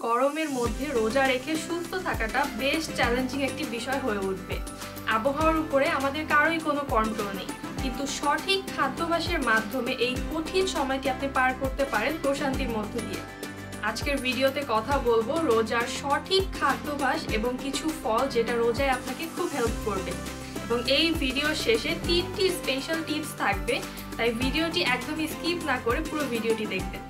গরমের মধ্যে রোজা রেখে সুস্থ থাকাটা বেশ চ্যালেঞ্জিং একটি বিষয় হয়ে উঠবে। আবহাওয়ার উপরে আমাদের কারোই কোনো কন্ট্রোল নেই, কিন্তু সঠিক খাদ্যাভ্যাসের মাধ্যমে এই কঠিন সময়টি আপনি পার করতে পারেন প্রশান্তির মধ্য দিয়ে। আজকের ভিডিওতে কথা বলবো রোজার সঠিক খাদ্যাভ্যাস এবং কিছু ফল যেটা রোজায় আপনাকে খুব হেল্প করবে, এবং এই ভিডিও শেষে 3টি স্পেশাল টিপস থাকবে, তাই ভিডিওটি একদমই স্কিপ না করে পুরো ভিডিওটি দেখবেন।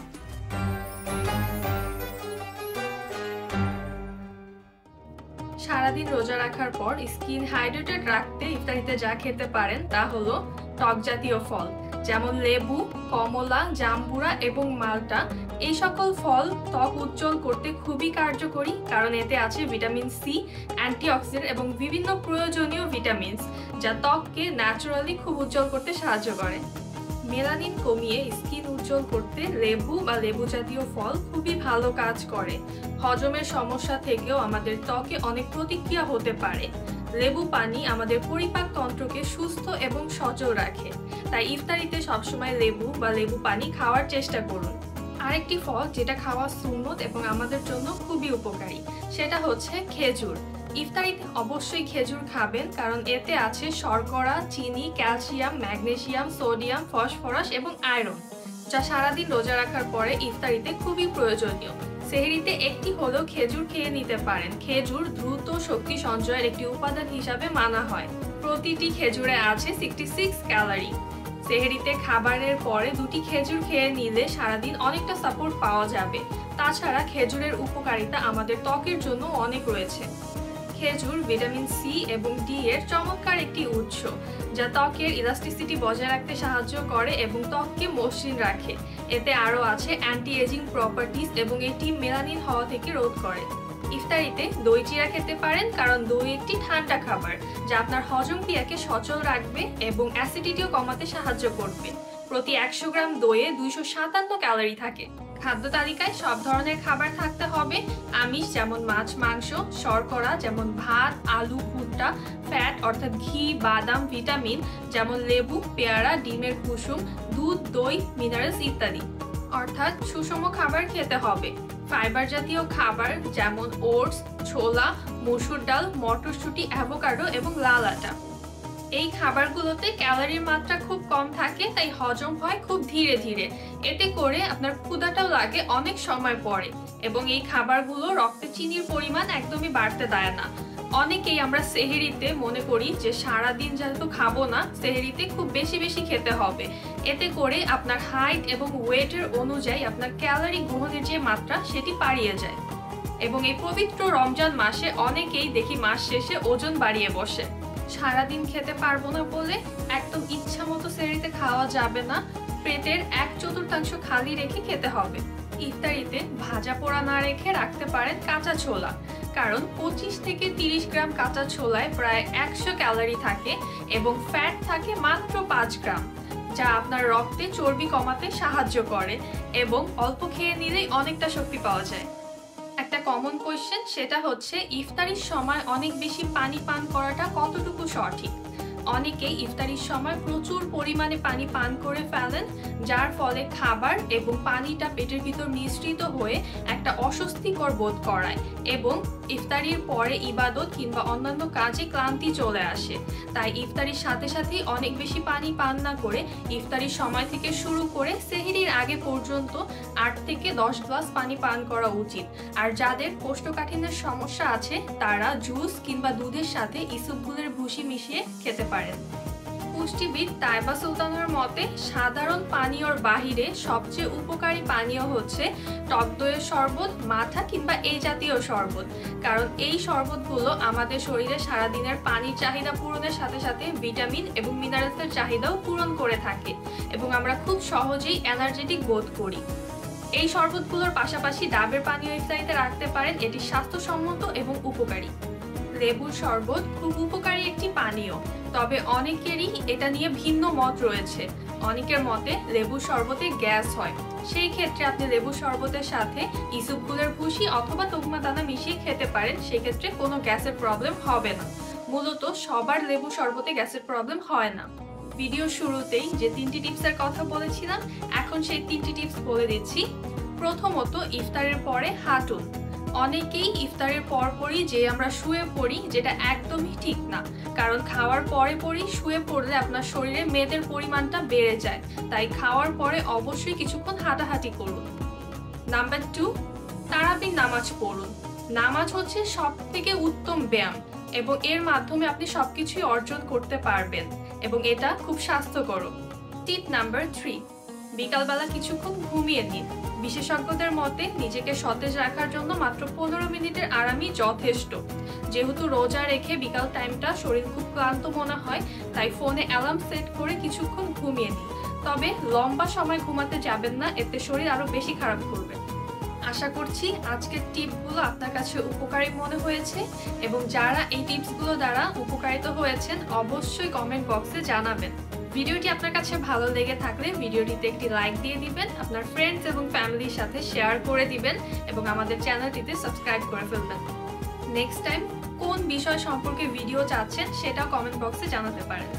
সারাদিন রোজা রাখার পর স্কিন হাইড্রেটেড রাখতে ইফতারিতে যা খেতে পারেন তা হলো টক জাতীয় ফল, যেমন লেবু, কমলা, জাম্বুরা এবং মাল্টা। এই সকল ফল ত্বক উজ্জ্বল করতে খুবই কার্যকরী, কারণ এতে আছে ভিটামিন সি, অ্যান্টিঅক্সিডেন্ট এবং বিভিন্ন প্রয়োজনীয় ভিটামিনস, যা ত্বককে ন্যাচারালি খুব উজ্জ্বল করতে সাহায্য করে। মেলানিন কমিয়ে স্কিন উজ্জ্বল করতে লেবু বা লেবু জাতীয় ফল খুবই ভালো কাজ করে। হজমের সমস্যা থেকেও আমাদের ত্বকে অনেক প্রতিক্রিয়া হতে পারে। লেবু পানি আমাদের পরিপাক তন্ত্রকে সুস্থ এবং সচল রাখে, তাই ইফতারিতে সবসময় লেবু বা লেবু পানি খাওয়ার চেষ্টা করুন। আরেকটি ফল যেটা খাওয়া সুন্নত এবং আমাদের জন্য খুবই উপকারী, সেটা হচ্ছে খেজুর। ইফতারিতে অবশ্যই খেজুর খাবেন, কারণ এতে আছে শর্করা, চিনি, ক্যালসিয়াম, ম্যাগনেসিয়াম, সোডিয়াম, ফসফরাস এবং আয়রন, যা সারাদিন রোজা রাখার পরে ইফতারিতে খুবই প্রয়োজনীয়। সেহরিতে একটি হলেও খেজুর খেয়ে নিতে পারেন। খেজুর দ্রুত শক্তি সঞ্চয়ের একটি উপাদান হিসাবে মানা হয়। প্রতিটি খেজুরে আছে 66 ক্যালোরি। সেহরিতে খাবারের পরে 2টি খেজুর খেয়ে নিলে সারাদিন অনেকটা সাপোর্ট পাওয়া যাবে। তাছাড়া খেজুরের উপকারিতা আমাদের ত্বকের জন্য অনেক রয়েছে। খেজুর ভিটামিন সি এবং ডি এর চমৎকার একটি উৎস, যা ত্বকের ইলাস্টিসিটি বজায় রাখতে সাহায্য করে এবং ত্বককে মসৃণ রাখে। এতে আরও আছে অ্যান্টি এজিং প্রপার্টিজ এবং এটি মেলানিন হওয়া থেকে রোধ করে। ইফতারিতে দই চিড়া খেতে পারেন, কারণ দই একটি ঠান্ডা খাবার, যা আপনার হজম ক্রিয়াকে সচল রাখবে এবং অ্যাসিডিটিও কমাতে সাহায্য করবে। প্রতি 100 গ্রাম দইয়ে 257 ক্যালোরি থাকে। খাদ্য তালিকায় সব ধরনের খাবার থাকতে হবে। আমিষ যেমন মাছ, মাংস, শর্করা যেমন ভাত, আলু, ভুট্টা, ফ্যাট অর্থাৎ ঘি, বাদাম, ভিটামিন যেমন লেবু, পেয়ারা, ডিমের কুসুম, দুধ, দই, মিনারেলস ইত্যাদি, অর্থাৎ সুষম খাবার খেতে হবে। ফাইবার জাতীয় খাবার যেমন ওটস, ছোলা, মসুর ডাল, মটরশুঁটি, অ্যাভোকাডো এবং লাল আটা। এই খাবারগুলোতে ক্যালোরির মাত্রা খুব কম থাকে, তাই হজম হয় খুব ধীরে ধীরে। এতে করে আপনার ক্ষুধাটাও লাগে অনেক সময় পরে, এবং এই খাবারগুলো রক্তে চিনির পরিমাণ একদমই বাড়তে দেয় না। অনেকেই আমরা সেহরিতে মনে করি যে সারাদিন যেহেতু খাবো না, সেহরিতে খুব বেশি বেশি খেতে হবে। এতে করে আপনার হাইট এবং ওয়েটের অনুযায়ী আপনার ক্যালোরি গ্রহণের যে মাত্রা সেটি বাড়িয়ে যায়, এবং এই পবিত্র রমজান মাসে অনেকেই দেখি মাস শেষে ওজন বাড়িয়ে বসে। সারাদিন খেতে পারবো না বলে একদম ইচ্ছা মতো সেহরিতে খাওয়া যাবে না। পেটের 1/4 খালি রেখে খেতে হবে। ইফতারিতে ভাজা পোড়া না রেখে রাখতে পারেন কাঁচা ছোলা, কারণ 25 থেকে 30 গ্রাম কাঁচা ছোলায় প্রায় 100 ক্যালোরি থাকে এবং ফ্যাট থাকে মাত্র 5 গ্রাম, যা আপনার রক্তে চর্বি কমাতে সাহায্য করে এবং অল্প খেয়ে নিলেই অনেকটা শক্তি পাওয়া যায়। একটা কমন কোয়েশ্চেন, সেটা হচ্ছে ইফতারির সময় অনেক বেশি পানি পান করাটা কতটুকু সঠিক। অনেকেই ইফতারির সময় প্রচুর পরিমাণে পানি পান করে ফেলেন, যার ফলে খাবার এবং পানিটা পেটের ভিতর মিশ্রিত হয়ে একটা অস্বস্তিকর বোধ করায় এবং ইফতারির পরে ইবাদত কিংবা অন্যান্য কাজে ক্লান্তি চলে আসে। তাই ইফতারির সাথে সাথেই অনেক বেশি পানি পান না করে ইফতারির সময় থেকে শুরু করে সেহরির আগে পর্যন্ত 8 থেকে 10 গ্লাস পানি পান করা উচিত। আর যাদের কোষ্ঠকাঠিন্যের সমস্যা আছে, তারা জুস কিংবা দুধের সাথে ইসবগুলের ভুসি মিশিয়ে খেতে পারেন। পুষ্টিবিদ তাইবা সুলতানের মতে সাধারণ পানীয়র বাহিরে সবচেয়ে উপকারী পানীয় হচ্ছে টক দইয়ের শরবত, মাঠা কিংবা এই জাতীয় শরবত, কারণ এই শরবতগুলো আমাদের শরীরে সারাদিনের পানির চাহিদা পূরণের সাথে সাথে ভিটামিন এবং মিনারেলসের চাহিদাও পূরণ করে থাকে এবং আমরা খুব সহজেই এনার্জেটিক বোধ করি। এই শরবতগুলোর পাশাপাশি ডাবের পানীয় ইফতারিতে রাখতে পারেন, এটি স্বাস্থ্যসম্মত এবং উপকারী। লেবুর শরবত খুব উপকারী একটি পানীয়, তবে অনেকেরই এটা নিয়ে ভিন্ন মত রয়েছে। অনেকের মতে লেবুর শরবতে গ্যাস হয়, সেই ক্ষেত্রে আপনি লেবুর শরবতের সাথে ইসবগুলের ভুসি অথবা তকমা দানা মিশিয়ে খেতে পারেন, সেক্ষেত্রে কোনো গ্যাসের প্রবলেম হবে না। মূলত সবার লেবু শরবতে গ্যাসের প্রবলেম হয় না। ভিডিও শুরুতেই যে 3টি টিপসের কথা বলেছিলাম, এখন সেই 3টি টিপস বলে দিচ্ছি। প্রথমত, ইফতারের পরে হাঁটুন। অনেকেই ইফতারের পরপরই যে আমরা শুয়ে পড়ি, যেটা একদমই ঠিক না, কারণ খাওয়ার পরে পরই শুয়ে পড়লে আপনার শরীরে মেদের পরিমাণটা বেড়ে যায়। তাই খাওয়ার পরে অবশ্যই কিছুক্ষণ হাঁটাহাঁটি করুন। নাম্বার 2, তারাবির নামাজ পড়ুন। নামাজ হচ্ছে সবথেকে উত্তম ব্যায়াম এবং এর মাধ্যমে আপনি সবকিছুই অর্জন করতে পারবেন এবং এটা খুব স্বাস্থ্যকর। টিপ নাম্বার 3, বিকালবেলা কিছুক্ষণ ঘুমিয়ে নিন। বিশেষজ্ঞদের মতে নিজেকে সতেজ রাখার জন্য মাত্র 15 মিনিটের আরামই যথেষ্ট। যেহেতু রোজা রেখে বিকাল টাইমটা শরীর খুব ক্লান্ত মনে হয়, তাই ফোনে অ্যালার্ম সেট করে কিছুক্ষণ ঘুমিয়ে নিন। তবে লম্বা সময় ঘুমাতে যাবেন না, এতে শরীর আরো বেশি খারাপ করবে। আশা করছি আজকের টিপসগুলো আপনার কাছে উপকারী মনে হয়েছে এবং যারা এই টিপসগুলো দ্বারা উপকারিত হয়েছেন অবশ্যই কমেন্ট বক্সে জানাবেন। ভিডিওটি আপনার কাছে ভালো লেগে থাকলে ভিডিওটিতে একটি লাইক দিয়ে দিবেন, আপনার ফ্রেন্ডস এবং ফ্যামিলির সাথে শেয়ার করে দিবেন এবং আমাদের চ্যানেলটিতে সাবস্ক্রাইব করে ফেলবেন। নেক্সট টাইম কোন বিষয় সম্পর্কে ভিডিও চাচ্ছেন সেটাও কমেন্ট বক্সে জানাতে পারেন।